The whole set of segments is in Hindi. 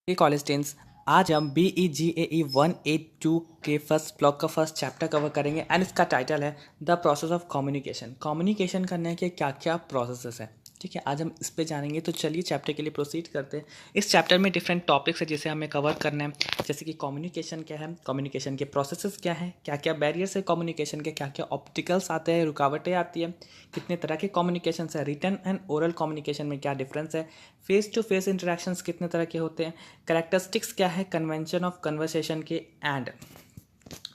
ये कॉलेज टेंस। आज हम बी ई जी ए ई 182 के फर्स्ट ब्लॉक का फर्स्ट चैप्टर कवर करेंगे एंड इसका टाइटल है the process of communication. Communication करने के क्या क्या प्रोसेसेस हैं, ठीक है, आज हम इस पे जानेंगे। तो चलिए चैप्टर के लिए प्रोसीड करते हैं। इस चैप्टर में डिफरेंट टॉपिक्स है जिसे हमें कवर करना है, जैसे कि कम्युनिकेशन क्या है, कम्युनिकेशन के प्रोसेसेस क्या है, क्या क्या बैरियर्स है कम्युनिकेशन के, क्या क्या ऑब्स्टिकल्स आते हैं, रुकावटें आती है, कितने तरह के कम्युनिकेशन है, रिटन एंड ओरल कम्युनिकेशन में क्या डिफरेंस है, फेस टू फेस इंटरेक्शंस कितने तरह के होते हैं, कैरेक्टरिस्टिक्स क्या है कन्वेंशन ऑफ कन्वर्सेशन के, and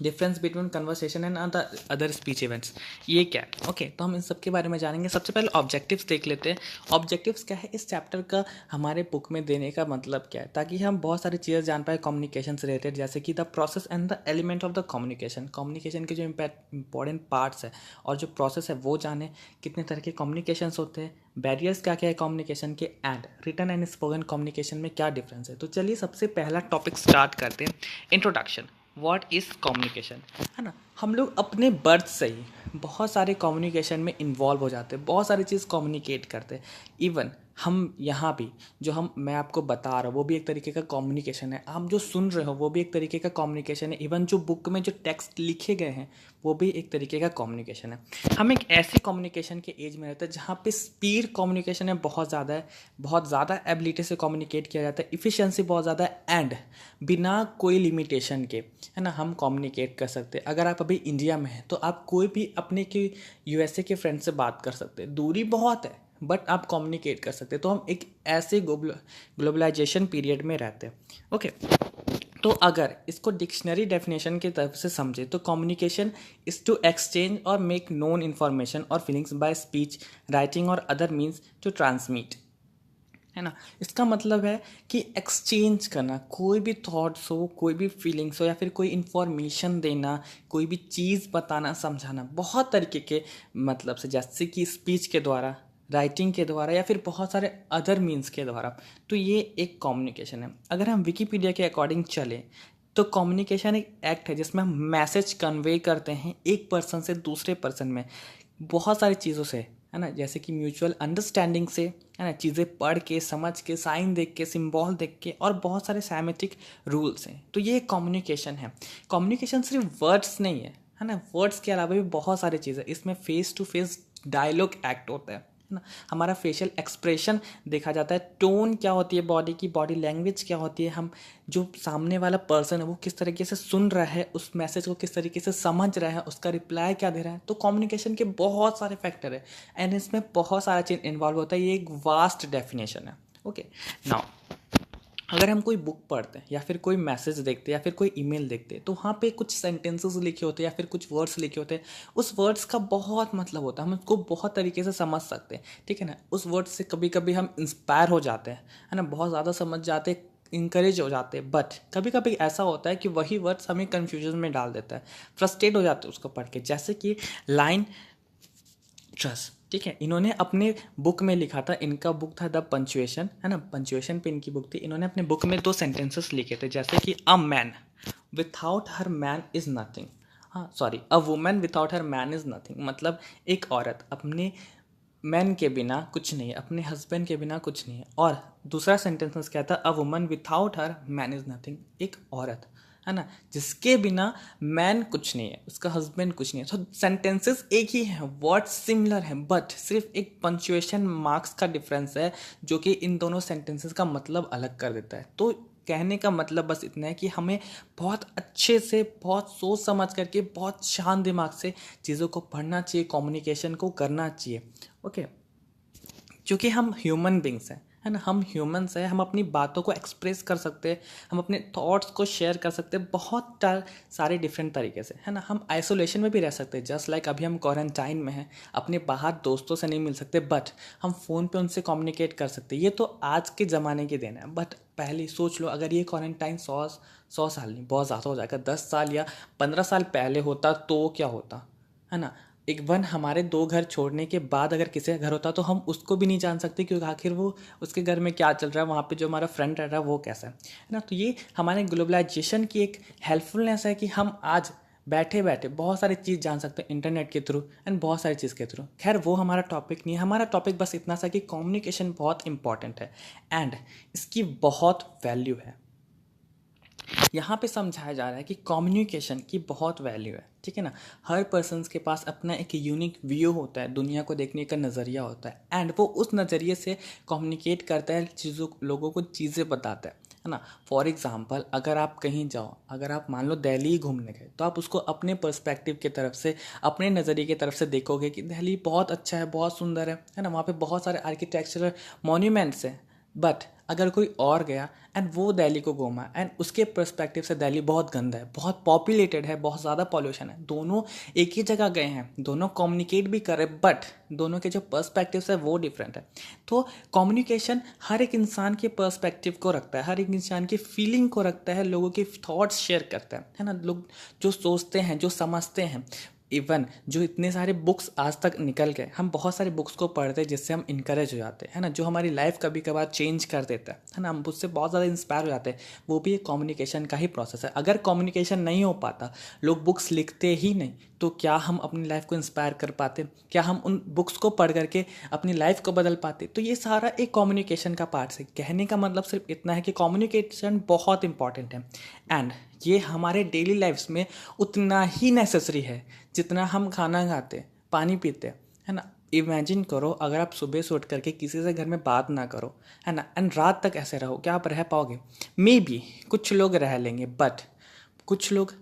difference between conversation and other speech events, ये क्या है। ओके, तो हम इन सब के बारे में जानेंगे। सबसे पहले ऑब्जेक्टिव्स देख लेते हैं। ऑब्जेक्टिव्स क्या है इस चैप्टर का, हमारे बुक में देने का मतलब क्या है, ताकि हम बहुत सारी चीज़ें जान पाए कम्युनिकेशन से रिलेटेड, जैसे कि the process and the element of the communication, communication के जो इंपॉर्टेंट पार्ट्स है और जो प्रोसेस है वो जाने, कितने तरह के कम्युनिकेशंस होते हैं, बैरियर्स क्या क्या है कम्युनिकेशन के, and written and spoken communication में क्या डिफरेंस है। तो चलिए सबसे पहला टॉपिक स्टार्ट करते हैं, इंट्रोडक्शन। व्हाट इज़ कम्युनिकेशन, है ना। हम लोग अपने बर्थ से ही बहुत सारे कम्युनिकेशन में इन्वॉल्व हो जाते हैं, बहुत सारी चीज़ कम्युनिकेट करते हैं। इवन हम यहाँ भी जो मैं आपको बता रहा हूँ वो भी एक तरीके का कम्युनिकेशन है, आप जो सुन रहे हो वो भी एक तरीके का कम्युनिकेशन है, इवन जो बुक में जो टेक्स्ट लिखे गए हैं वो भी एक तरीके का कम्युनिकेशन है। हम एक ऐसी कम्युनिकेशन के एज में रहते हैं जहाँ पे स्पीड कम्युनिकेशन है बहुत ज़्यादा है, बहुत ज़्यादा एबिलिटी से कम्युनिकेट किया जाता है, इफ़िशियंसी बहुत ज़्यादा है, एंड बिना कोई लिमिटेशन के, है ना, हम कम्युनिकेट कर सकते हैं। अगर आप अभी इंडिया में हैं तो आप कोई भी अपने के यूएसए के फ्रेंड से बात कर सकते हैं, दूरी बहुत है बट आप कम्युनिकेट कर सकते हैं। तो हम एक ऐसे ग्लोबलाइजेशन पीरियड में रहते हैं। ओके, तो अगर इसको डिक्शनरी डेफिनेशन की तरफ से समझे तो कम्युनिकेशन इज टू एक्सचेंज और मेक नोन इन्फॉर्मेशन और फीलिंग्स बाय स्पीच, राइटिंग और अदर मीन्स टू ट्रांसमिट, है ना। इसका मतलब है कि एक्सचेंज करना, कोई भी थॉट्स हो, कोई भी फीलिंग्स हो, या फिर कोई इन्फॉर्मेशन देना, कोई भी चीज़ बताना, समझाना, बहुत तरीके के मतलब से, जैसे कि स्पीच के द्वारा, राइटिंग के द्वारा, या फिर बहुत सारे अदर मीन्स के द्वारा। तो ये एक कम्युनिकेशन है। अगर हम विकीपीडिया के अकॉर्डिंग चलें तो कम्युनिकेशन एक एक्ट है जिसमें हम मैसेज कन्वे करते हैं एक पर्सन से दूसरे पर्सन में, बहुत सारी चीज़ों से, है ना, जैसे कि म्यूचुअल अंडरस्टैंडिंग से, है ना, चीज़ें पढ़ के, समझ के, साइन देख के, सिंबल देख के, और बहुत सारे साइमेटिक रूल्स हैं। तो ये कम्युनिकेशन है। कम्युनिकेशन सिर्फ वर्ड्स नहीं है ना, वर्ड्स के अलावा भी बहुत सारी चीज़ें, इसमें face to face dialogue act होता है ना, हमारा फेशियल एक्सप्रेशन देखा जाता है, टोन क्या होती है बॉडी की, बॉडी लैंग्वेज क्या होती है, हम जो सामने वाला पर्सन है वो किस तरीके से सुन रहा है, उस मैसेज को किस तरीके से समझ रहा है, उसका रिप्लाई क्या दे रहा है। तो कम्युनिकेशन के बहुत सारे फैक्टर है एंड इसमें बहुत सारा चीज़ इन्वॉल्व होता है। ये एक वास्ट डेफिनेशन है। ओके, नाउ अगर हम कोई बुक पढ़ते हैं या फिर कोई मैसेज देखते हैं या फिर कोई ईमेल देखते हैं तो वहाँ पे कुछ सेंटेंसेस लिखे होते हैं या फिर कुछ वर्ड्स लिखे होते हैं, उस वर्ड्स का बहुत मतलब होता है, हम उसको बहुत तरीके से समझ सकते हैं, ठीक है ना। उस वर्ड से कभी कभी हम इंस्पायर हो जाते हैं, है ना, बहुत ज़्यादा समझ जाते हैं, इंकरेज हो जाते हैं, बट कभी कभी ऐसा होता है कि वही वर्ड्स हमें कन्फ्यूजन में डाल देता है, फ्रस्ट्रेट हो जाते हैं उसको पढ़ के। जैसे कि लाइन ट्रस्ट, ठीक है, इन्होंने अपने बुक में लिखा था, इनका बुक था द पंचुएशन, है ना, पंचुएशन पे इनकी बुक थी। इन्होंने अपने बुक में 2 सेंटेंसेस लिखे थे, जैसे कि a man without her man is nothing, हाँ sorry, a women without her man is nothing, मतलब एक औरत अपने मैन के बिना कुछ नहीं है, अपने हस्बैंड के बिना कुछ नहीं है। और दूसरा सेंटेंस क्या था, a woman without her man is nothing, एक औरत, है ना, जिसके बिना मैन कुछ नहीं है, उसका हस्बैंड कुछ नहीं है। तो सेंटेंसेस एक ही हैं, वर्ड सिमिलर हैं, बट सिर्फ एक पंचुएशन मार्क्स का डिफरेंस है जो कि इन दोनों सेंटेंसेस का मतलब अलग कर देता है। तो कहने का मतलब बस इतना है कि हमें बहुत अच्छे से, बहुत सोच समझ करके, बहुत शांत दिमाग से चीज़ों को पढ़ना चाहिए, कम्युनिकेशन को करना चाहिए। ओके, क्योंकि हम ह्यूमन बींग्स हैं, है ना, हम ह्यूमंस हैं, हम अपनी बातों को एक्सप्रेस कर सकते हैं, हम अपने थॉट्स को शेयर कर सकते हैं बहुत सारे डिफरेंट तरीके से, है ना। हम आइसोलेशन में भी रह सकते हैं, जस्ट लाइक अभी हम क्वारंटाइन में हैं, अपने बाहर दोस्तों से नहीं मिल सकते, बट हम फ़ोन पे उनसे कम्युनिकेट कर सकते हैं। ये तो आज के ज़माने की देन है, बट पहले सोच लो, अगर ये क्वारंटाइन 100 साल नहीं, बहुत ज़्यादा हो जाएगा, 10 साल या 15 साल पहले होता तो क्या होता, है ना। एक वन हमारे 2 घर छोड़ने के बाद अगर किसी का घर होता तो हम उसको भी नहीं जान सकते, क्योंकि आखिर वो उसके घर में क्या चल रहा है, वहाँ पे जो हमारा फ्रेंड रह रहा है वो कैसा है ना। तो ये हमारे ग्लोबलाइजेशन की एक हेल्पफुलनेस है कि हम आज बैठे बैठे बहुत सारी चीज़ जान सकते हैं इंटरनेट के थ्रू एंड बहुत सारी चीज़ के थ्रू। खैर वो हमारा टॉपिक नहीं है, हमारा टॉपिक बस इतना सा कि कम्युनिकेशन बहुत इंपॉर्टेंट है एंड इसकी बहुत वैल्यू है। यहाँ पे समझाया जा रहा है कि कम्युनिकेशन की बहुत वैल्यू है, ठीक है ना। हर पर्सन के पास अपना एक यूनिक व्यू होता है, दुनिया को देखने का नज़रिया होता है, एंड वो उस नज़रिए से कम्युनिकेट करता है, लोगों को चीज़ें बताता है ना। फॉर एग्जांपल, अगर आप कहीं जाओ, अगर आप मान लो दिल्ली घूमने गए, तो आप उसको अपने पर्सपेक्टिव की तरफ से, अपने नज़रिए की तरफ से देखोगे कि दिल्ली बहुत अच्छा है, बहुत सुंदर है ना, वहाँ पे बहुत सारे आर्किटेक्चरल मॉन्यूमेंट्स हैं। बट अगर कोई और गया एंड वो दिल्ली को घूमा एंड उसके पर्सपेक्टिव से दिल्ली बहुत गंदा है, बहुत पॉपुलेटेड है, बहुत ज़्यादा पॉल्यूशन है, दोनों एक ही जगह गए हैं, दोनों कम्युनिकेट भी कर रहे, बट दोनों के जो पर्सपेक्टिव है वो डिफरेंट है। तो कम्युनिकेशन हर एक इंसान के पर्सपेक्टिव को रखता है, हर एक इंसान की फीलिंग को रखता है, लोगों के थॉट्स शेयर करता है ना। लोग जो सोचते हैं, जो समझते हैं, इवन जो इतने सारे बुक्स आज तक निकल गए, हम बहुत सारे बुक्स को पढ़ते हैं जिससे हम इनकरेज हो जाते हैं, है ना, जो हमारी लाइफ कभी कभार चेंज कर देता है ना, हम उससे बहुत ज़्यादा इंस्पायर हो जाते हैं। वो भी एक कम्युनिकेशन का ही प्रोसेस है। अगर कम्युनिकेशन नहीं हो पाता, लोग बुक्स लिखते ही नहीं, तो क्या हम अपनी लाइफ को इंस्पायर कर पाते? क्या हम उन बुक्स को पढ़ करके अपनी लाइफ को बदल पाते? तो ये सारा एक कम्युनिकेशन का पार्ट है। कहने का मतलब सिर्फ इतना है कि कम्युनिकेशन बहुत इंपॉर्टेंट है, एंड ये हमारे डेली लाइफ्स में उतना ही नेसेसरी है जितना हम खाना खाते, पानी पीते, है ना। इमेजिन करो, अगर आप सुबह से उठ करके किसी से घर में बात ना करो, है ना, एंड रात तक ऐसे रहो, क्या आप रह पाओगे? मे बी कुछ लोग रह लेंगे, बट कुछ लोग,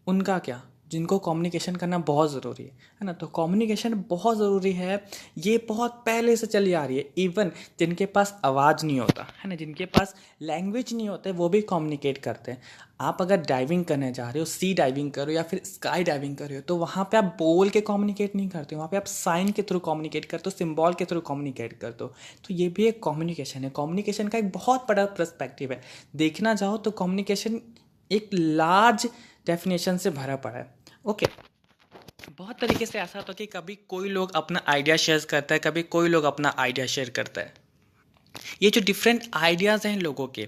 उनका क्या, जिनको कम्युनिकेशन करना बहुत ज़रूरी है ना। तो कम्युनिकेशन बहुत ज़रूरी है, ये बहुत पहले से चली आ रही है। इवन जिनके पास आवाज़ नहीं होता, है ना, जिनके पास लैंग्वेज नहीं होते, वो भी कम्युनिकेट करते हैं। आप अगर डाइविंग करने जा रहे हो, सी डाइविंग करो या फिर स्काई डाइविंग कर रहे हो, तो वहाँ पे आप बोल के कम्युनिकेट नहीं करते, वहाँ पे आप साइन के थ्रू कम्युनिकेट करते हो, सिम्बॉल के थ्रू कम्युनिकेट करते हो। तो ये भी एक कम्युनिकेशन है। कम्युनिकेशन का एक बहुत बड़ा पर्सपेक्टिव है। देखना चाहो तो कम्युनिकेशन एक लार्ज डेफिनेशन से भरा पड़ा है। ओके, बहुत तरीके से ऐसा होता है कि कभी कोई लोग अपना आइडिया शेयर करता है, कभी कोई लोग अपना आइडिया शेयर करता है। ये जो डिफरेंट आइडियाज़ हैं लोगों के,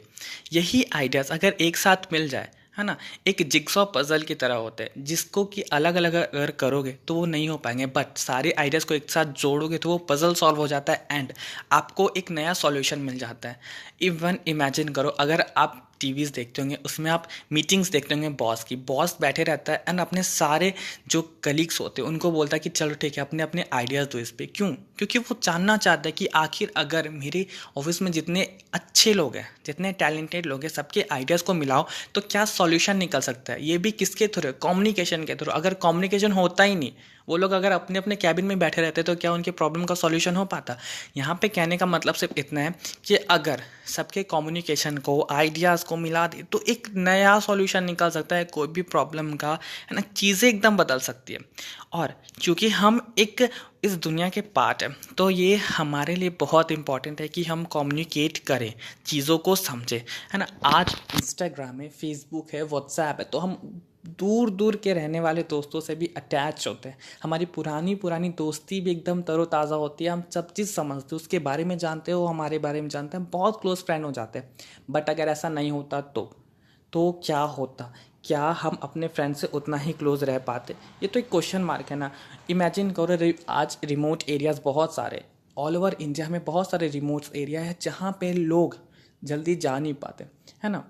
यही आइडियाज़ अगर एक साथ मिल जाए, है ना, एक जिक्सॉ पजल की तरह होते हैं, जिसको कि अलग अलग अगर करोगे तो वो नहीं हो पाएंगे, बट सारे आइडियाज़ को एक साथ जोड़ोगे तो वो पजल सॉल्व हो जाता है एंड आपको एक नया सॉल्यूशन मिल जाता है। इवन इमेजिन करो, अगर आप टीवीज़ देखते होंगे, उसमें आप मीटिंग्स देखते होंगे बॉस की, बॉस बैठे रहता है एंड अपने सारे जो कलीग्स होते हैं उनको बोलता है कि चलो ठीक है, अपने अपने आइडियाज़ दो इस पर। क्यों? क्योंकि वो जानना चाहता है कि आखिर अगर मेरे ऑफिस में जितने अच्छे लोग हैं, जितने टैलेंटेड लोग हैं, सबके आइडियाज़ को मिलाओ तो क्या सॉल्यूशन निकल सकता है। ये भी किसके थ्रू? कम्युनिकेशन के थ्रू। अगर कम्युनिकेशन होता ही नहीं, वो लोग अगर अपने अपने कैबिन में बैठे रहते तो क्या उनके प्रॉब्लम का सॉल्यूशन हो पाता? यहाँ पे कहने का मतलब सिर्फ इतना है कि अगर सबके कम्युनिकेशन को, आइडियाज़ को मिला दे तो एक नया सॉल्यूशन निकल सकता है कोई भी प्रॉब्लम का, है ना। चीज़ें एकदम बदल सकती है। और क्योंकि हम एक इस दुनिया के पार्ट हैं, तो ये हमारे लिए बहुत इंपॉर्टेंट है कि हम कम्युनिकेट करें, चीज़ों को समझें, है ना। आज इंस्टाग्राम है, फेसबुक है, व्हाट्सएप है, तो हम दूर दूर के रहने वाले दोस्तों से भी अटैच होते हैं। हमारी पुरानी पुरानी दोस्ती भी एकदम तरोताज़ा होती है, हम सब चीज़ समझते हैं, उसके बारे में जानते हो, हमारे बारे में जानते हैं, बहुत क्लोज फ्रेंड हो जाते हैं। बट अगर ऐसा नहीं होता तो क्या होता? क्या हम अपने फ्रेंड से उतना ही क्लोज रह पाते? ये तो एक क्वेश्चन मार्क है ना। इमेजिन करो, आज रिमोट एरियाज़ बहुत सारे, ऑल ओवर इंडिया में बहुत सारे रिमोट एरिया है जहाँ पे लोग जल्दी जा नहीं पाते, है ना।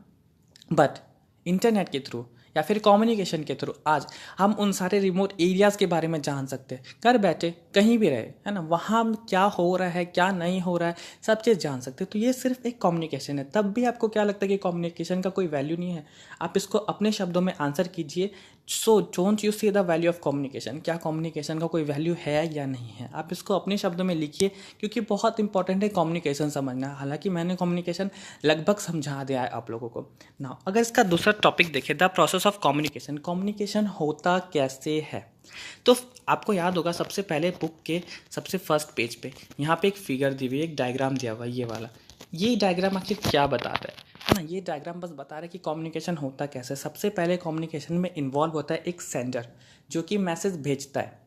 बट इंटरनेट के थ्रू या फिर कम्युनिकेशन के थ्रू आज हम उन सारे रिमोट एरियाज़ के बारे में जान सकते हैं, घर बैठे कहीं भी रहे, है ना। वहाँ क्या हो रहा है, क्या नहीं हो रहा है, सब चीज़ जान सकते हैं। तो ये सिर्फ एक कम्युनिकेशन है। तब भी आपको क्या लगता है कि कम्युनिकेशन का कोई वैल्यू नहीं है? आप इसको अपने शब्दों में आंसर कीजिए। So don't you see the value of communication. क्या कम्युनिकेशन का कोई वैल्यू है या नहीं है? आप इसको अपने शब्दों में लिखिए, क्योंकि बहुत इंपॉर्टेंट है कम्युनिकेशन समझना। हालांकि मैंने कम्युनिकेशन लगभग समझा दिया है आप लोगों को ना। अगर इसका दूसरा टॉपिक देखें, the process of communication, communication होता कैसे है, तो आपको याद होगा सबसे पहले बुक के सबसे फर्स्ट पेज पे यहाँ पे एक फिगर दी हुई है, एक डायग्राम दिया हुआ है, ये वाला। ये डायग्राम आखिर क्या बताता है ना? ये डायग्राम बस बता रहा है कि कम्युनिकेशन होता कैसे। सबसे पहले कम्युनिकेशन में इन्वॉल्व होता है एक सेंडर जो कि मैसेज भेजता है,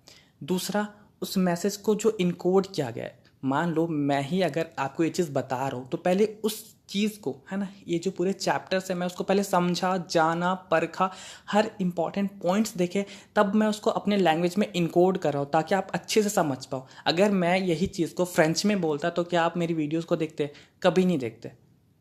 दूसरा उस मैसेज को जो इनकोड किया गया है। मान लो मैं ही अगर आपको ये चीज़ बता रहा हूँ, तो पहले उस चीज़ को, है ना, ये जो पूरे चैप्टर से मैं उसको पहले समझा, जाना, परखा, हर इंपॉर्टेंट पॉइंट्स देखे, तब मैं उसको अपने लैंग्वेज में इनकोड कर रहा हूँ ताकि आप अच्छे से समझ पाओ। अगर मैं यही चीज़ को फ्रेंच में बोलता तो क्या आप मेरी वीडियोज़ को देखते? कभी नहीं देखते,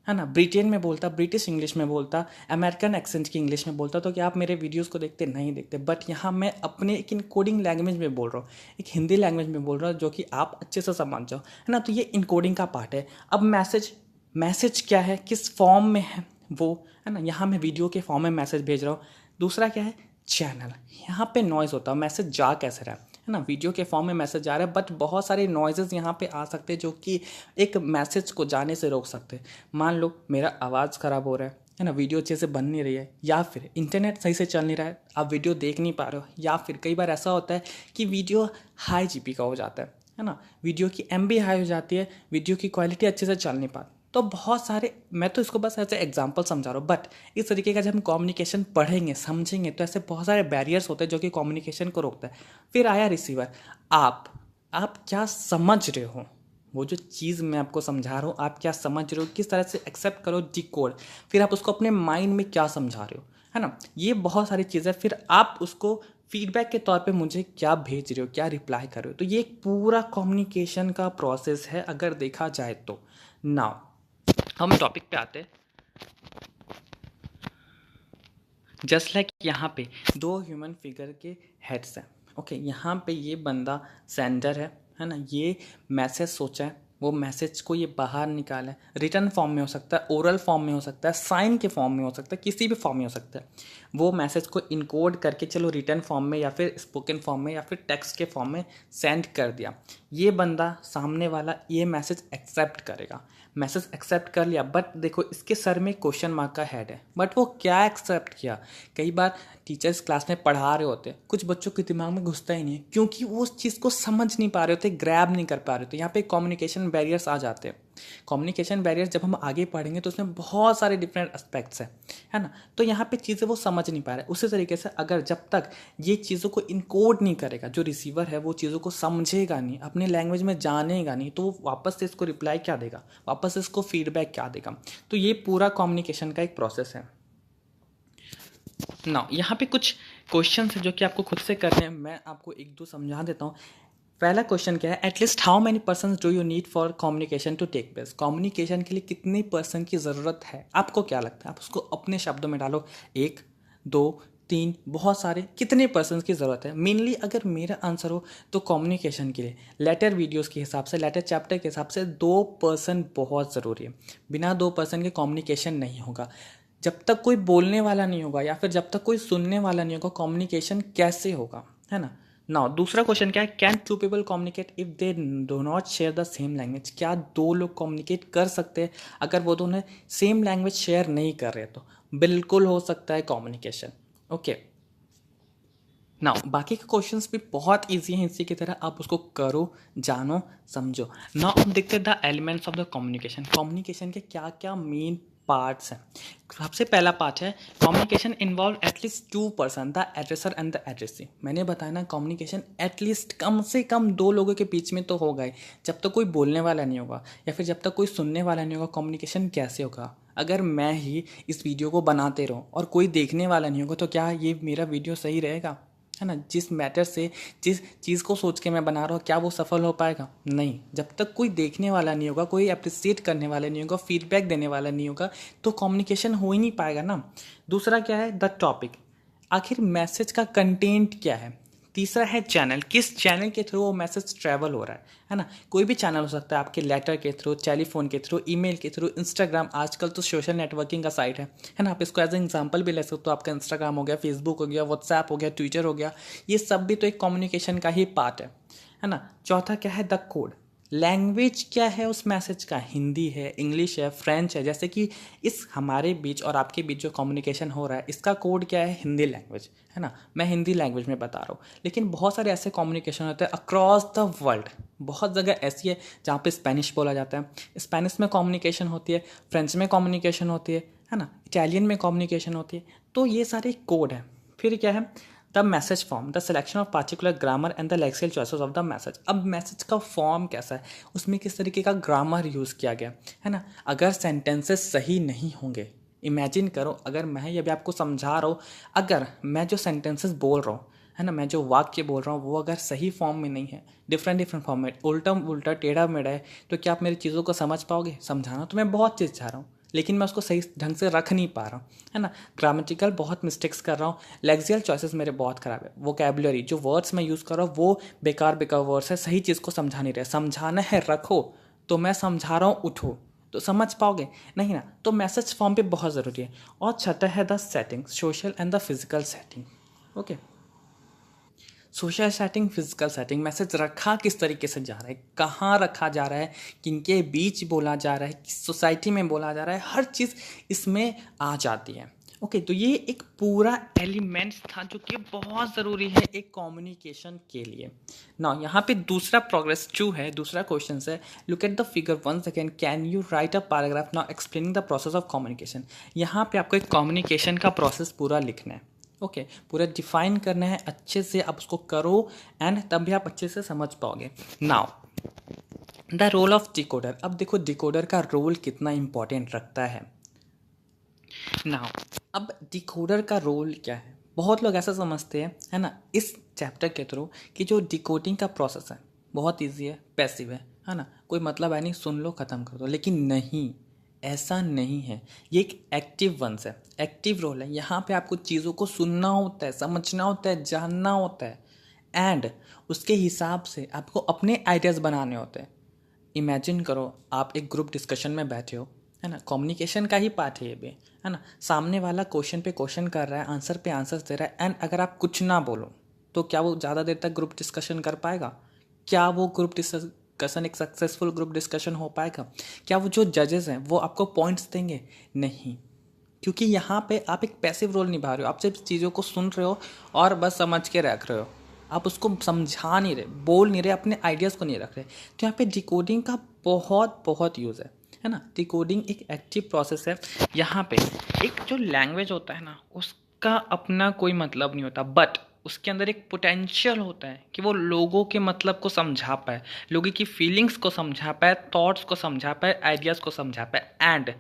है ना, ब्रिटेन में बोलता, ब्रिटिश इंग्लिश में बोलता, अमेरिकन एक्सेंट की इंग्लिश में बोलता, तो क्या आप मेरे वीडियोस को देखते? नहीं देखते। बट यहाँ मैं अपने एक इनकोडिंग लैंग्वेज में बोल रहा हूँ, एक हिंदी लैंग्वेज में बोल रहा हूँ जो कि आप अच्छे से समझ जाओ, है ना। तो ये इनकोडिंग का पार्ट है। अब मैसेज, मैसेज क्या है, किस फॉर्म में है वो, है ना, यहाँ मैं वीडियो के फॉर्म में मैसेज भेज रहा हूँ। दूसरा क्या है, चैनल, यहाँ पे नॉइज़ होता है, मैसेज जा कैसे रहा है ना, वीडियो के फॉर्म में मैसेज जा रहा है, बट बहुत सारे नॉइजेस यहाँ पे आ सकते हैं जो कि एक मैसेज को जाने से रोक सकते हैं। मान लो मेरा आवाज़ ख़राब हो रहा है ना, वीडियो अच्छे से बन नहीं रही है, या फिर इंटरनेट सही से चल नहीं रहा है, आप वीडियो देख नहीं पा रहे हो, या फिर कई बार ऐसा होता है कि वीडियो हाई जीबी का हो जाता है ना, वीडियो की एमबी हाई हो जाती है, वीडियो की क्वालिटी अच्छे से चल नहीं पाती। तो बहुत सारे, मैं तो इसको बस ऐसे एग्जांपल समझा रहा हूँ, बट इस तरीके का जब हम कम्युनिकेशन पढ़ेंगे समझेंगे तो ऐसे बहुत सारे बैरियर्स होते हैं जो कि कम्युनिकेशन को रोकता है। फिर आया रिसीवर, आप क्या समझ रहे हो, वो जो चीज़ मैं आपको समझा रहा हूँ आप क्या समझ रहे हो, किस तरह से एक्सेप्ट करो, डिकोड, फिर आप उसको अपने माइंड में क्या समझा रहे हो, है ना, ये बहुत सारी चीज़ें। फिर आप उसको फीडबैक के तौर पे मुझे क्या भेज रहे हो, क्या रिप्लाई कर रहे हो। तो ये एक पूरा कम्युनिकेशन का प्रोसेस है अगर देखा जाए तो। नाउ हम टॉपिक पे आते हैं। जस्ट लाइक यहाँ पे दो ह्यूमन फिगर के हेड्स हैं। ओके, यहाँ पे ये बंदा सेंडर है ना, ये मैसेज सोचा है, वो मैसेज को ये बाहर निकाला है, रिटर्न फॉर्म में हो सकता है, ओरल फॉर्म में हो सकता है, साइन के फॉर्म में हो सकता है, किसी भी फॉर्म में हो सकता है। वो मैसेज को इनकोड करके चलो रिटर्न फॉर्म में या फिर स्पोकन फॉर्म में या फिर टेक्स्ट के फॉर्म में सेंड कर दिया। ये बंदा सामने वाला ये मैसेज एक्सेप्ट करेगा, मैसेज एक्सेप्ट कर लिया, बट देखो इसके सर में क्वेश्चन मार्क का हेड है, बट वो क्या एक्सेप्ट किया। कई बार टीचर्स क्लास में पढ़ा रहे होते हैं, कुछ बच्चों के दिमाग में घुसता ही नहीं है क्योंकि वो उस चीज़ को समझ नहीं पा रहे होते, ग्रैब नहीं कर पा रहे होते। यहाँ पे कम्युनिकेशन बैरियर्स आ जाते हैं। कम्युनिकेशन बैरियर्स जब हम आगे पढ़ेंगे तो उसमें बहुत सारे डिफरेंट एस्पेक्ट्स हैं, है ना। तो यहाँ पे चीज़ें वो समझ नहीं पा रहे। उसी तरीके से अगर जब तक ये चीज़ों को इनकोड नहीं करेगा, जो रिसीवर है वो चीज़ों को समझेगा नहीं, अपने लैंग्वेज में जानेगा नहीं, तो वो वापस से इसको रिप्लाई क्या देगा, वापस से इसको फीडबैक क्या देगा। तो ये पूरा कम्युनिकेशन का एक प्रोसेस है ना। यहाँ पे कुछ क्वेश्चन है जो कि आपको खुद से करने हैं, मैं आपको एक दो समझा देता हूँ। पहला क्वेश्चन क्या है, at least how many person do you need for communication to take place. Communication के लिए कितने पर्सन की ज़रूरत है, आपको क्या लगता है, आप उसको अपने शब्दों में डालो। एक, दो, तीन, बहुत सारे, कितने पर्सन की ज़रूरत है। मेनली अगर मेरा आंसर हो तो कम्युनिकेशन के लिए लेटर वीडियोस के हिसाब से, लेटर चैप्टर के हिसाब से 2 पर्सन बहुत ज़रूरी है। बिना 2 पर्सन के कम्युनिकेशन नहीं होगा। जब तक कोई बोलने वाला नहीं होगा या फिर जब तक कोई सुनने वाला नहीं होगा, कम्युनिकेशन कैसे होगा, है ना। नाउ दूसरा क्वेश्चन क्या है, can two people communicate if they do not share the same language. क्या दो लोग कम्युनिकेट कर सकते हैं अगर वो दोनों सेम लैंग्वेज शेयर नहीं कर रहे? तो बिल्कुल हो सकता है कम्युनिकेशन। ओके, नाउ बाकी के क्वेश्चंस भी बहुत इजी हैं, इसी की तरह आप उसको करो, जानो, समझो। नाउ हम देखते हैं the elements of the communication. Communication के क्या क्या मेन पार्ट्स हैं। सबसे पहला पार्ट है communication involve at least 2 person, the addresser and the addressee. मैंने बताया ना, कम्युनिकेशन एटलीस्ट कम से कम 2 लोगों के बीच में तो होगा ही। जब तक कोई बोलने वाला नहीं होगा या फिर जब तक कोई सुनने वाला नहीं होगा, कम्युनिकेशन कैसे होगा। अगर मैं ही इस वीडियो को बनाते रहूँ और कोई देखने वाला नहीं होगा तो क्या ये मेरा वीडियो सही रहेगा, है ना। जिस मैटर से, जिस चीज़ को सोच के मैं बना रहा हूँ, क्या वो सफल हो पाएगा? नहीं। जब तक कोई देखने वाला नहीं होगा, कोई अप्रिसिएट करने वाला नहीं होगा, फीडबैक देने वाला नहीं होगा, तो कम्युनिकेशन हो ही नहीं पाएगा ना। दूसरा क्या है, द टॉपिक, आखिर मैसेज का कंटेंट क्या है। तीसरा है चैनल, किस चैनल के थ्रू वो मैसेज ट्रैवल हो रहा है ना। कोई भी चैनल हो सकता है, आपके लेटर के थ्रू, टेलीफोन के थ्रू, ईमेल के थ्रू, इंस्टाग्राम, आजकल तो सोशल नेटवर्किंग का साइट है ना। आप इसको एज ए एग्जांपल भी ले सकते हो। तो आपका इंस्टाग्राम हो गया, फेसबुक हो गया, व्हाट्सएप हो गया, ट्विटर हो गया, ये सब भी तो एक कम्युनिकेशन का ही पार्ट है ना। चौथा क्या है, द कोड, लैंग्वेज क्या है उस मैसेज का, हिंदी है, इंग्लिश है, फ्रेंच है। जैसे कि इस हमारे बीच और आपके बीच जो कम्युनिकेशन हो रहा है, इसका कोड क्या है, हिंदी लैंग्वेज, है ना। मैं हिंदी लैंग्वेज में बता रहा हूँ, लेकिन बहुत सारे ऐसे कम्युनिकेशन होते हैं अक्रॉस द वर्ल्ड। बहुत जगह ऐसी है जहाँ पे स्पेनिश बोला जाता है, स्पेनिश में कम्युनिकेशन होती है, फ्रेंच में कम्युनिकेशन होती है ना, इटालियन में कम्युनिकेशन होती है। तो ये सारे कोड हैं। फिर क्या है, the message form, the selection of particular grammar and the lexical choices of the message. अब मैसेज का फॉर्म कैसा है, उसमें किस तरीके का ग्रामर यूज़ किया गया है ना। अगर सेंटेंसेस सही नहीं होंगे, इमेजिन करो अगर मैं ये अभी आपको समझा रहा हूँ, अगर मैं जो सेंटेंसेस बोल रहा हूँ, है ना, मैं जो वाक्य बोल रहा हूँ वो अगर सही फॉर्म में नहीं है, डिफरेंट फॉर्म में, उल्टा उल्टा टेढ़ा मेढ़ा है, तो क्या आप मेरी चीज़ों को समझ पाओगे? समझाना तो मैं बहुत चीज़ चाह रहा हूँ, लेकिन मैं उसको सही ढंग से रख नहीं पा रहा हूँ, है ना। ग्रामेटिकल बहुत मिस्टेक्स कर रहा हूँ, लेक्सिकल चॉइसेस मेरे बहुत ख़राब है, वोकेबुलरी जो वर्ड्स मैं यूज़ कर रहा हूँ वो बेकार बेकार वर्ड्स है, सही चीज़ को समझा नहीं रहे। समझाना है रखो, तो मैं समझा रहा हूँ उठो, तो समझ पाओगे नहीं ना। तो मैसेज फॉर्म पे बहुत ज़रूरी है। और छठा है the setting, social and the physical setting. Okay, social setting, physical setting, message रखा किस तरीके से जा रहा है, कहाँ रखा जा रहा है, किनके बीच बोला जा रहा है, किस सोसाइटी में बोला जा रहा है, हर चीज़ इसमें आ जाती है। ओके, तो ये एक पूरा एलिमेंट्स था जो कि बहुत ज़रूरी है एक कम्युनिकेशन के लिए ना। यहाँ पे दूसरा प्रोग्रेस 2 है, दूसरा क्वेश्चन है, look at the figure 1 second, can you right a paragraph now explaining the process of communication. यहाँ पे आपको एक कम्युनिकेशन का प्रोसेस पूरा लिखना है। ओके, पूरा डिफाइन करना है अच्छे से, आप उसको करो एंड तब भी आप अच्छे से समझ पाओगे। Now the role of decoder. अब देखो डिकोडर का रोल कितना इंपॉर्टेंट रखता है। नाउ अब डिकोडर का रोल क्या है, बहुत लोग ऐसा समझते हैं, है ना, इस चैप्टर के थ्रू कि जो डिकोडिंग का प्रोसेस है बहुत ईजी है, पैसिव है ना, कोई मतलब है नहीं, सुन लो ख़त्म कर दो। लेकिन नहीं, ऐसा नहीं है, ये एक एक्टिव वंस है, एक्टिव रोल है। यहाँ पे आपको चीज़ों को सुनना होता है, समझना होता है, जानना होता है एंड उसके हिसाब से आपको अपने आइडियाज़ बनाने होते हैं। इमेजिन करो आप एक ग्रुप डिस्कशन में बैठे हो, है ना, कम्युनिकेशन का ही पार्ट है ये भी, है ना। सामने वाला क्वेश्चन पे क्वेश्चन कर रहा है, आंसर पे आंसर दे रहा है एंड अगर आप कुछ ना बोलो तो क्या वो ज़्यादा देर तक ग्रुप डिस्कशन कर पाएगा? क्या वो ग्रुप डिस्कशन एक सक्सेसफुल ग्रुप डिस्कशन हो पाएगा? क्या वो जो जजेस हैं वो आपको पॉइंट्स देंगे? नहीं, क्योंकि यहाँ पे आप एक पैसिव रोल निभा रहे हो, आप सिर्फ चीज़ों को सुन रहे हो और बस समझ के रख रहे हो, आप उसको समझा नहीं रहे, बोल नहीं रहे, अपने आइडियाज़ को नहीं रख रहे। तो यहाँ पे डिकोडिंग का बहुत बहुत यूज़ है ना। डिकोडिंग एक एक्टिव प्रोसेस है। यहाँ पे एक जो लैंग्वेज होता है ना, उसका अपना कोई मतलब नहीं होता, बट उसके अंदर एक पोटेंशियल होता है कि वो लोगों के मतलब को समझा पाए, लोगों की फीलिंग्स को समझा पाए, थॉट्स को समझा पाए, आइडियाज़ को समझा पाए। एंड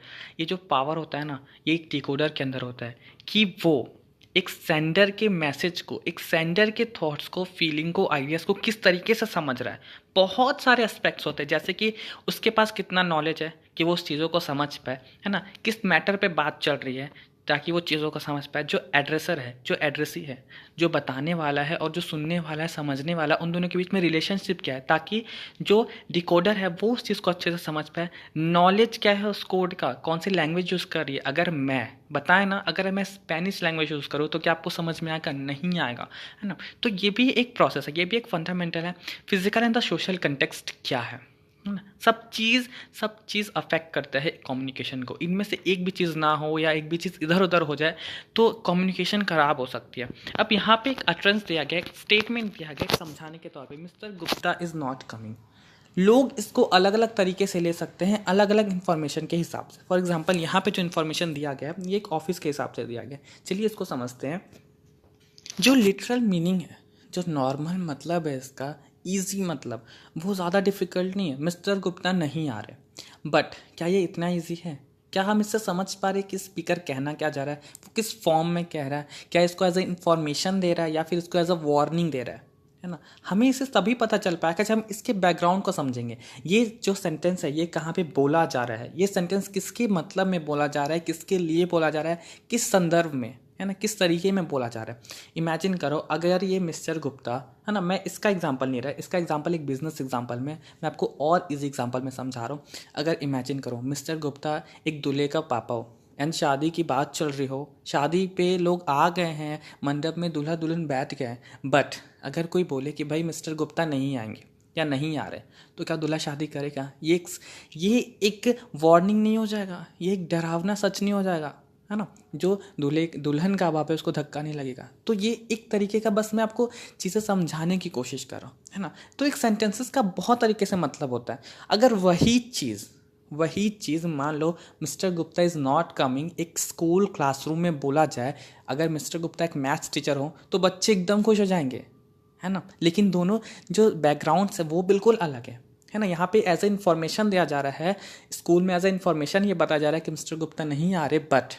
ये जो पावर होता है ना, ये एक डिकोडर के अंदर होता है कि वो एक सेंडर के मैसेज को, एक सेंडर के थॉट्स को, फीलिंग को, आइडियाज़ को किस तरीके से समझ रहा है। बहुत सारे एस्पेक्ट्स होते हैं, जैसे कि उसके पास कितना नॉलेज है कि वो उस चीज़ों को समझ पाए, है ना, किस मैटर पे बात चल रही है ताकि वो चीज़ों को समझ पाए। जो एड्रेसर है, जो एड्रेसी है, जो बताने वाला है और जो सुनने वाला है, समझने वाला, उन दोनों के बीच में रिलेशनशिप क्या है, ताकि जो डिकोडर है वो उस चीज़ को अच्छे से समझ पाए। नॉलेज क्या है उस कोड का, कौन सी लैंग्वेज यूज़ कर रही है। अगर मैं बताए ना, अगर मैं स्पेनिश लैंग्वेज यूज़ करूँ तो क्या आपको समझ में आएगा? नहीं आएगा, है ना। तो ये भी एक प्रोसेस है, ये भी एक फंडामेंटल है। Physical and the social context क्या है ना, सब चीज़ अफेक्ट करता है कम्युनिकेशन को। इनमें से एक भी चीज़ ना हो या एक भी चीज़ इधर उधर हो जाए तो कम्युनिकेशन खराब हो सकती है। अब यहाँ पे एक अटरेंस दिया गया, एक स्टेटमेंट दिया गया, एक समझाने के तौर पे, mister Gupta is not coming. लोग इसको अलग अलग तरीके से ले सकते हैं, अलग अलग इन्फॉर्मेशन के हिसाब से। फॉर एग्जांपल यहाँ पे जो इन्फॉर्मेशन दिया गया है ये एक ऑफिस के हिसाब से दिया गया। चलिए इसको समझते हैं। जो लिटरल मीनिंग है, जो नॉर्मल मतलब है इसका, ईजी मतलब, वो ज़्यादा डिफ़िकल्ट नहीं है। मिस्टर गुप्ता नहीं आ रहे, बट क्या ये इतना ईजी है? क्या हम इससे समझ पा रहे कि स्पीकर कहना क्या जा रहा है, वो किस फॉर्म में कह रहा है, क्या इसको एज ए इन्फॉर्मेशन दे रहा है या फिर इसको एज अ वार्निंग दे रहा है ना। हमें इसे तभी पता चल पाएगा जब हम इसके बैकग्राउंड को समझेंगे। ये जो सेंटेंस है ये कहाँ पे बोला जा रहा है, ये सेंटेंस किसके मतलब में बोला जा रहा है, किसके लिए बोला जा रहा है, किस संदर्भ में, है ना, किस तरीके में बोला जा रहा है। इमेजिन करो अगर ये मिस्टर गुप्ता, है ना, मैं इसका एग्जांपल नहीं रहा, इसका एग्जांपल एक बिजनेस एग्जांपल में, मैं आपको और इजी एग्जांपल में समझा रहा हूँ। अगर इमेजिन करो मिस्टर गुप्ता एक दूल्हे का पापा हो एंड शादी की बात चल रही हो, शादी पे लोग आ गए हैं, मंडप में दूल्हा दुल्हन बैठ गए, बट अगर कोई बोले कि भाई मिस्टर गुप्ता नहीं आएंगे या नहीं आ रहे, तो क्या दूल्हा शादी करेगा? ये एक वार्निंग नहीं हो जाएगा? ये एक डरावना सच नहीं हो जाएगा, है ना? जो दूल्हे दुल्हन का बाप है उसको धक्का नहीं लगेगा। तो ये एक तरीके का, बस मैं आपको चीज़ें समझाने की कोशिश कर रहा हूँ, है ना। तो एक सेंटेंसेस का बहुत तरीके से मतलब होता है। अगर वही चीज़ मान लो Mister Gupta is not coming एक स्कूल क्लासरूम में बोला जाए, अगर मिस्टर गुप्ता एक मैथ्स टीचर हो तो बच्चे एकदम खुश हो जाएंगे, है ना। लेकिन दोनों जो बैकग्राउंड्स है वो बिल्कुल अलग है ना। यहाँ पे एज ए इन्फॉर्मेशन दिया जा रहा है, स्कूल में एज ए इन्फॉर्मेशन ये बताया जा रहा है कि मिस्टर गुप्ता नहीं आ रहे, बट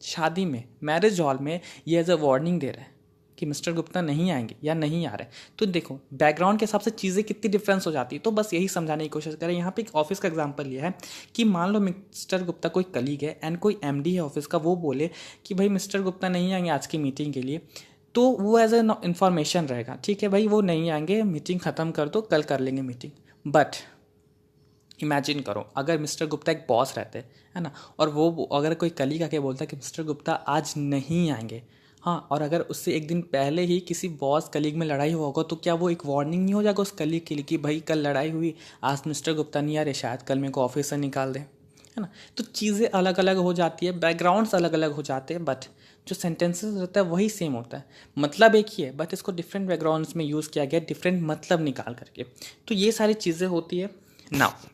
शादी में, मैरिज हॉल में ये एज ए वार्निंग दे रहा है कि मिस्टर गुप्ता नहीं आएंगे या नहीं आ रहे, तो देखो बैकग्राउंड के हिसाब से चीज़ें कितनी डिफरेंस हो जाती है। तो बस यही समझाने की कोशिश करें। यहाँ पे एक ऑफिस का एग्जांपल ये है कि मान लो मिस्टर गुप्ता कोई कलीग है एंड कोई एमडी है ऑफिस का, वो बोले कि भाई मिस्टर गुप्ता नहीं आएंगे आज की मीटिंग के लिए, तो वो एज ए इन्फॉर्मेशन रहेगा, ठीक है भाई वो नहीं आएंगे, मीटिंग ख़त्म कर दो, कल कर लेंगे मीटिंग। बट इमेजिन करो अगर मिस्टर गुप्ता एक बॉस रहते है ना, और वो अगर कोई कलीग आके बोलता है कि मिस्टर गुप्ता आज नहीं आएंगे, हाँ, और अगर उससे एक दिन पहले ही किसी बॉस कलीग में लड़ाई हुआ होगा, तो क्या वो एक वार्निंग नहीं हो जाएगा उस कलीग के लिए कि भाई कल लड़ाई हुई, आज मिस्टर गुप्ता नहीं आ रहे, शायद कल मेरे को ऑफिस से निकाल दें, है ना। तो चीज़ें अलग अलग हो जाती है, बैकग्राउंड्स अलग अलग हो जाते हैं, बट जो सेंटेंसेस रहता है वही सेम होता है, मतलब एक ही है, बट इसको डिफरेंट बैकग्राउंड्स में यूज़ किया गया, डिफरेंट मतलब निकाल करके। तो ये सारी चीज़ें होती है। नाउ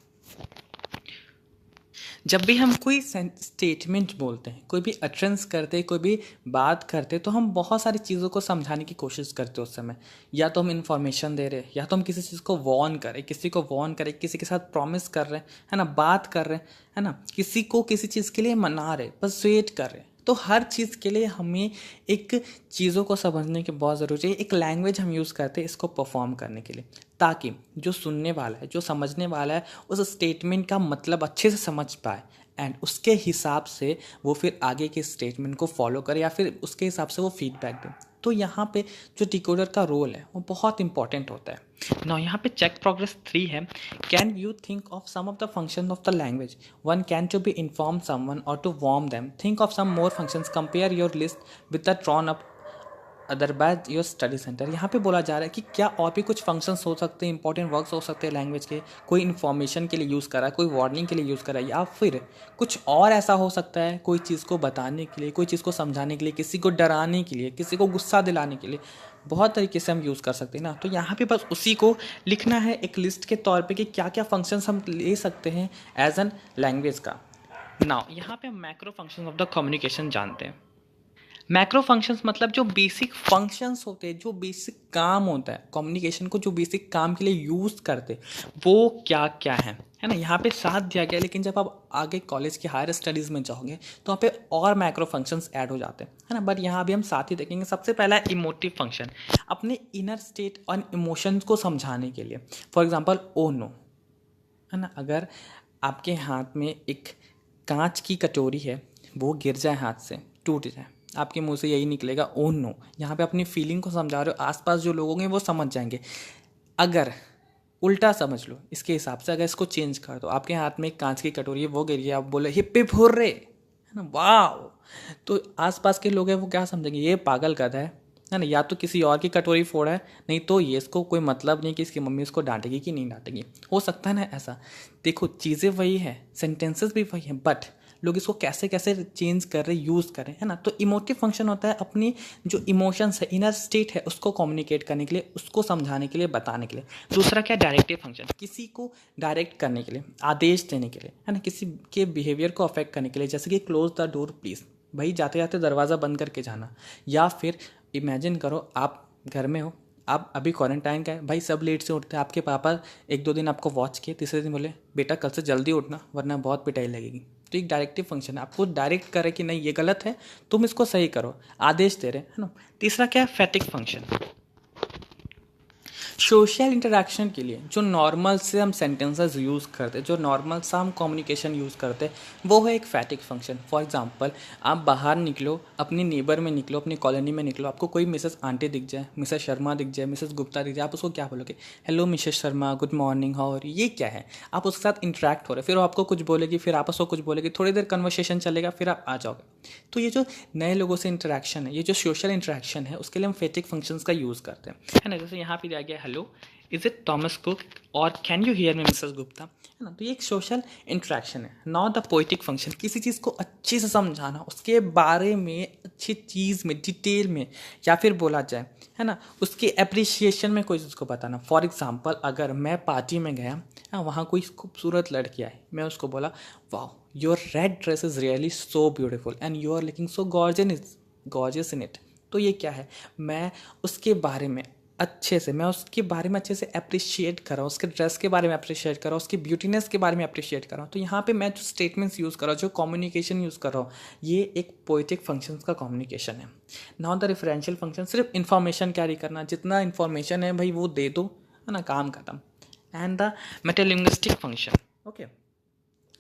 जब भी हम कोई स्टेटमेंट बोलते हैं, कोई भी अटरेंस करते हैं, कोई भी बात करते हैं, तो हम बहुत सारी चीज़ों को समझाने की कोशिश करते हैं उस समय। या तो हम इन्फॉर्मेशन दे रहे हैं, या तो हम किसी चीज़ को वॉर्न करें, किसी को वॉर्न करें, किसी के साथ प्रॉमिस कर रहे हैं, है ना, बात कर रहे हैं, है ना, किसी को किसी चीज़ के लिए मना रहे, बस वेट कर रहे हैं। तो हर चीज़ के लिए हमें एक चीज़ों को समझने की बहुत ज़रूरी है। एक लैंग्वेज हम यूज़ करते हैं इसको परफॉर्म करने के लिए, ताकि जो सुनने वाला है, जो समझने वाला है, उस स्टेटमेंट का मतलब अच्छे से समझ पाए एंड उसके हिसाब से वो फिर आगे के स्टेटमेंट को फॉलो करे, या फिर उसके हिसाब से वो फीडबैक दे। तो यहाँ पे जो डिकोडर का रोल है वो बहुत इंपॉर्टेंट होता है। ना यहाँ पे चेक प्रोग्रेस 3 है। Can you think of some of the function of the language? One can to be inform someone or to warm them. Think of some more functions, compare your list with the drawn up otherwise your study centre. यहाँ पे बोला जा रहा है कि क्या और भी कुछ फंक्शंस हो सकते हैं, इंपॉर्टेंट वर्क्स हो सकते हैं लैंग्वेज के, कोई इन्फॉर्मेशन के लिए यूज़ करा है, कोई वार्निंग के लिए यूज़ करा है, या फिर कुछ और ऐसा हो सकता है, कोई चीज़ को बताने के लिए, कोई चीज़ को समझाने के लिए, किसी को डराने के लिए, किसी को गुस्सा दिलाने के लिए, बहुत तरीके से हम यूज़ कर सकते हैं ना। तो यहाँ पे बस उसी को लिखना है एक लिस्ट के तौर पे कि क्या क्या फंक्शंस हम ले सकते हैं एज एन लैंग्वेज का। नाउ यहाँ पे हम macro function of the communication जानते हैं। मैक्रो फंक्शंस मतलब जो बेसिक फंक्शंस होते हैं, जो बेसिक काम होता है कम्युनिकेशन को, जो बेसिक काम के लिए यूज़ करते वो क्या क्या है ना। यहाँ पे 7 दिया गया, लेकिन जब आप आगे कॉलेज की हायर स्टडीज़ में जाओगे तो वहाँ पे और मैक्रो फंक्शंस ऐड हो जाते हैं, है ना। बट यहाँ भी हम साथ ही देखेंगे। सबसे पहला है इमोटिव फंक्शन, अपने इनर स्टेट और इमोशंस को समझाने के लिए। फॉर एग्जाम्पल ओ नो, है ना, अगर आपके हाथ में एक कांच की कटोरी है, वो गिर जाए हाथ से, टूट जाए, आपके मुंह से यही निकलेगा ओ नो। यहाँ पे अपनी फीलिंग को समझा रहे हो, आसपास जो लोग होंगे वो समझ जाएंगे। अगर उल्टा समझ लो, इसके हिसाब से अगर इसको चेंज कर दो, आपके हाथ में एक कांच की कटोरी है, वो गिर गई, आप बोले हिप हिप हुर्रे, है ना, वाह, तो आसपास के लोग हैं वो क्या समझेंगे, ये पागल गधा है ना, या तो किसी और की कटोरी फोड़ा है, नहीं तो ये इसको कोई मतलब नहीं कि इसकी मम्मी इसको डांटेगी कि नहीं डांटेगी। हो सकता है ना ऐसा। देखो चीज़ें वही है, सेंटेंसेस भी वही हैं, बट लोग इसको कैसे कैसे चेंज कर रहे, यूज़ कर रहे हैं ना। तो इमोटिव फंक्शन होता है अपनी जो इमोशंस है, इनर स्टेट है, उसको कम्युनिकेट करने के लिए, उसको समझाने के लिए, बताने के लिए। दूसरा क्या, डायरेक्टिव फंक्शन, किसी को डायरेक्ट करने के लिए, आदेश देने के लिए, है ना, किसी के बिहेवियर को अफेक्ट करने के लिए, जैसे कि क्लोज द डोर प्लीज़, भाई जाते जाते दरवाज़ा बंद करके जाना। या फिर इमेजिन करो आप घर में हो, आप अभी क्वारंटाइन का है, भाई सब लेट से उठते हैं, आपके पापा 1-2 दिन आपको वॉच किए, तीसरे दिन बोले बेटा कल से जल्दी उठना वरना बहुत पिटाई लगेगी। तो एक डायरेक्टिव फंक्शन है, आपको डायरेक्ट करे कि नहीं ये गलत है, तुम इसको सही करो, आदेश दे रहे हैं, है ना। तीसरा क्या है, फैटिक फंक्शन, सोशल इंटरेक्शन के लिए जो नॉर्मल से हम सेंटेंसेस यूज़ करते हैं, जो नॉर्मल सा हम कम्युनिकेशन यूज़ करते हैं, वो है एक फैटिक फंक्शन। फॉर एग्जांपल आप बाहर निकलो, अपनी नेबर में निकलो, अपनी कॉलोनी में निकलो, आपको कोई मिसेस आंटी दिख जाए, मिसेस शर्मा दिख जाए, मिसेस गुप्ता दिख जाए, आप उसको क्या बोलोगे, hello Mrs Sharma, good morning, how are you. ये क्या है, आप उसके साथ इंटरेक्ट हो रहे, फिर वो आपको कुछ बोलेगी, फिर आप उसको कुछ बोलेगी, थोड़ी देर कन्वर्सेशन चलेगा, फिर आप आ जाओगे। तो ये जो नए लोगों से इंटरेक्शन है, ये जो सोशल इंटरेक्शन है, उसके लिए हम फैटिक फंक्शंस का यूज़ करते हैं, है ना। जैसे यहाँ पे दिया गया hello, is it Thomas Cook or can you hear me Mrs Gupta, है ना। तो ये एक सोशल इंटरेक्शन है। नॉट द पोइटिक फंक्शन, किसी चीज़ को अच्छे से समझाना, उसके बारे में अच्छी चीज़ में, डिटेल में, या फिर बोला जाए, है ना, उसके अप्रिसिएशन में कोई चीज़ को बताना। फॉर एग्जाम्पल अगर मैं पार्टी में गया, हाँ, वहाँ कोई खूबसूरत लड़की आई, मैं उसको बोला वाह your red dress is really so beautiful and you are looking so gorgeous in it. तो ये क्या है, मैं उसके बारे में अच्छे से, मैं उसके बारे में अच्छे से अप्रिशिएट कर रहा हूँ, उसके ड्रेस के बारे में अप्रिशिएट कर रहा हूँ, उसकी ब्यूटीनेस के बारे में अप्रिशिएट कर रहा हूँ। तो यहाँ पे मैं जो स्टेटमेंट्स यूज़ कर रहा हूँ, जो कम्युनिकेशन यूज़ कर रहा हूँ, ये एक पोएटिक फंक्शंस का कम्युनिकेशन है। नाउ द रेफरेंशियल फंक्शन सिर्फ इन्फॉर्मेशन कैरी करना, जितना इन्फॉर्मेशन है भाई वो दे दो, है ना, काम खत्म। एंड द मेटालिंग्विस्टिक फंक्शन, ओके,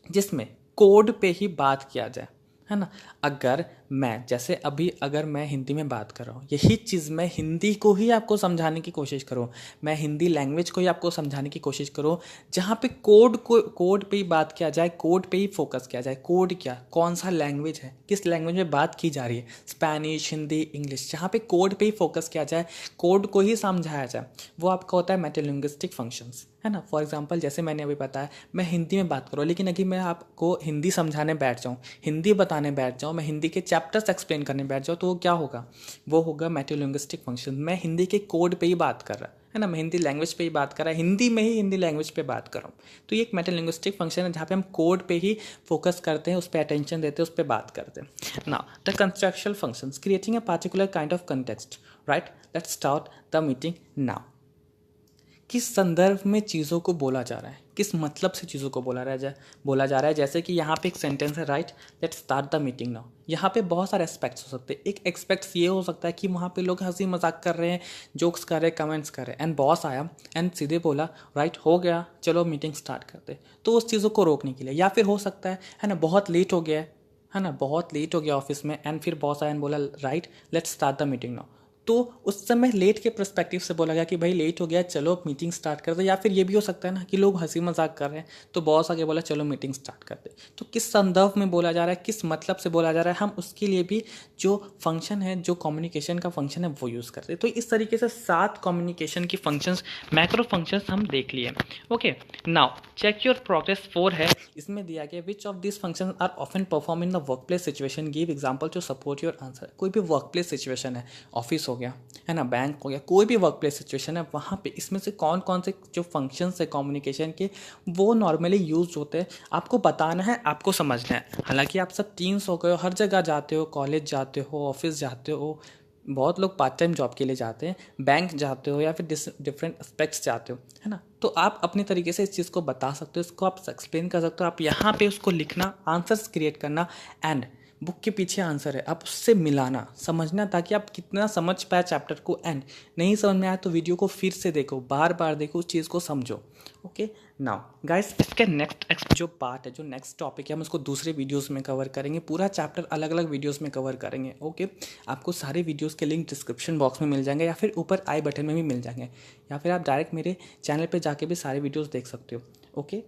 जिसमें कोड पे ही बात किया जाए, है ना। अगर मैं जैसे अभी अगर मैं हिंदी में बात कर रहा हूँ, यही चीज़ मैं हिंदी को ही आपको समझाने की कोशिश करूँ, मैं हिंदी लैंग्वेज को ही आपको समझाने की कोशिश करूँ, जहाँ पे कोड पे ही बात किया जाए, कोड पे ही फोकस किया जाए। कोड क्या, कौन सा लैंग्वेज है, किस लैंग्वेज में बात की जा रही है, स्पेनिश, हिंदी, इंग्लिश, जहाँ पे कोड पे ही फोकस किया जाए, कोड को ही समझाया जाए, वो आपका होता है मेटालिंग्विस्टिक फंक्शंस, है ना। फॉर एग्जांपल जैसे मैंने अभी बताया, मैं हिंदी में बात करूँ, लेकिन अगर मैं आपको हिंदी समझाने बैठ जाऊँ, हिंदी बताने बैठ जाऊँ, मैं हिंदी के चैप्टर्स एक्सप्लेन करने बैठ जाऊँ, तो वो क्या होगा, वो होगा मेटालिंग्विस्टिक फंक्शन। मैं हिंदी के कोड पे ही बात कर रहा है ना, मैं हिंदी लैंग्वेज पे ही बात कर रहा है, हिंदी में ही हिंदी लैंग्वेज पे बात कर रहा हूँ। तो ये एक मेटालिंग्विस्टिक फंक्शन है, जहाँ पे हम कोड पे ही फोकस करते हैं, उस पर अटेंशन देते हैं, उस पर बात करते हैं। Now the constructual functions creating a particular kind of context, right. Let's start the meeting now. किस संदर्भ में चीज़ों को बोला जा रहा है, किस मतलब से चीज़ों को बोला जा रहा है। जैसे कि यहाँ पे एक सेंटेंस है, right, let's start the meeting now. यहाँ पे बहुत सारे एस्पेक्ट्स हो सकते हैं। एक एस्पेक्ट्स ये हो सकता है कि वहाँ पे लोग हंसी मजाक कर रहे हैं, जोक्स कर रहे हैं, कमेंट्स कर रहे हैं, एंड बॉस आया एंड सीधे बोला, राइट, हो गया, चलो मीटिंग स्टार्ट करते। तो उस चीज़ों को रोकने के लिए, या फिर हो सकता है ना, बहुत लेट हो गया है ना, बहुत लेट हो गया ऑफिस में, एंड फिर बॉस आया एंड बोला, right, let's start the meeting now. तो उस समय लेट के पर्सपेक्टिव से बोला गया कि भाई लेट हो गया, चलो मीटिंग स्टार्ट कर दे। या फिर ये भी हो सकता है ना कि लोग हंसी मजाक कर रहे हैं, तो बॉस आगे बोला चलो मीटिंग स्टार्ट कर दे। तो किस संदर्भ में बोला जा रहा है, किस मतलब से बोला जा रहा है, हम उसके लिए भी जो फंक्शन है, जो कम्युनिकेशन का फंक्शन है, वो यूज़ करते हैं। तो इस तरीके से 7 कम्युनिकेशन की फंक्शंस, मैक्रो फंक्शंस हम देख लिए। Okay, now check your progress 4 है, इसमें दिया गया which of this function are often perform in the workplace situation, give example to support your answer. कोई भी वर्क प्लेस सिचुएशन है, ऑफिस हो गया, है ना, बैंक हो गया, कोई भी वर्क प्लेस सिचुएशन है, वहाँ पे इसमें से कौन कौन से जो फंक्शंस है कम्युनिकेशन के, वो नॉर्मली यूज होते हैं, आपको बताना है, आपको समझना है। हालांकि आप सब टीम्स हो गए हो, हर जगह जाते हो, कॉलेज जाते हो, ऑफिस जाते हो, बहुत लोग पार्ट टाइम जॉब के लिए जाते हैं, बैंक जाते हो, या फिर डिफरेंट एस्पेक्ट्स जाते हो, है ना। तो आप अपने तरीके से इस चीज़ को बता सकते हो, इसको आप एक्सप्लेन कर सकते हो, आप यहाँ पे उसको लिखना, आंसर्स क्रिएट करना, एंड बुक के पीछे आंसर है, आप उससे मिलाना, समझना, ताकि आप कितना समझ पाए चैप्टर को। एंड नहीं समझ में आया तो वीडियो को फिर से देखो, बार बार देखो, उस चीज़ को समझो। ओके, नाउ गाइस, इसके नेक्स्ट जो पार्ट है, जो नेक्स्ट टॉपिक है, हम उसको दूसरे वीडियोस में कवर करेंगे, पूरा चैप्टर अलग अलग वीडियोस में कवर करेंगे। ओके, आपको सारे वीडियोस के लिंक डिस्क्रिप्शन बॉक्स में मिल जाएंगे, या फिर ऊपर आई बटन में भी मिल जाएंगे, या फिर आप डायरेक्ट मेरे चैनल पर जाके भी सारे वीडियोज़ देख सकते हो। ओके,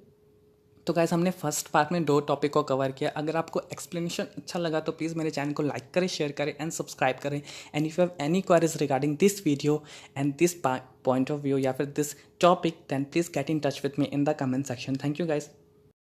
तो गाइस, हमने फर्स्ट पार्ट में 2 टॉपिक को कवर किया। अगर आपको एक्सप्लेनेशन अच्छा लगा तो प्लीज़ मेरे चैनल को लाइक करें, शेयर करें एंड सब्सक्राइब करें। And if you have any queries regarding this video and this point of view, या फिर this topic, then please get in touch with me in the comment section. Thank you guys.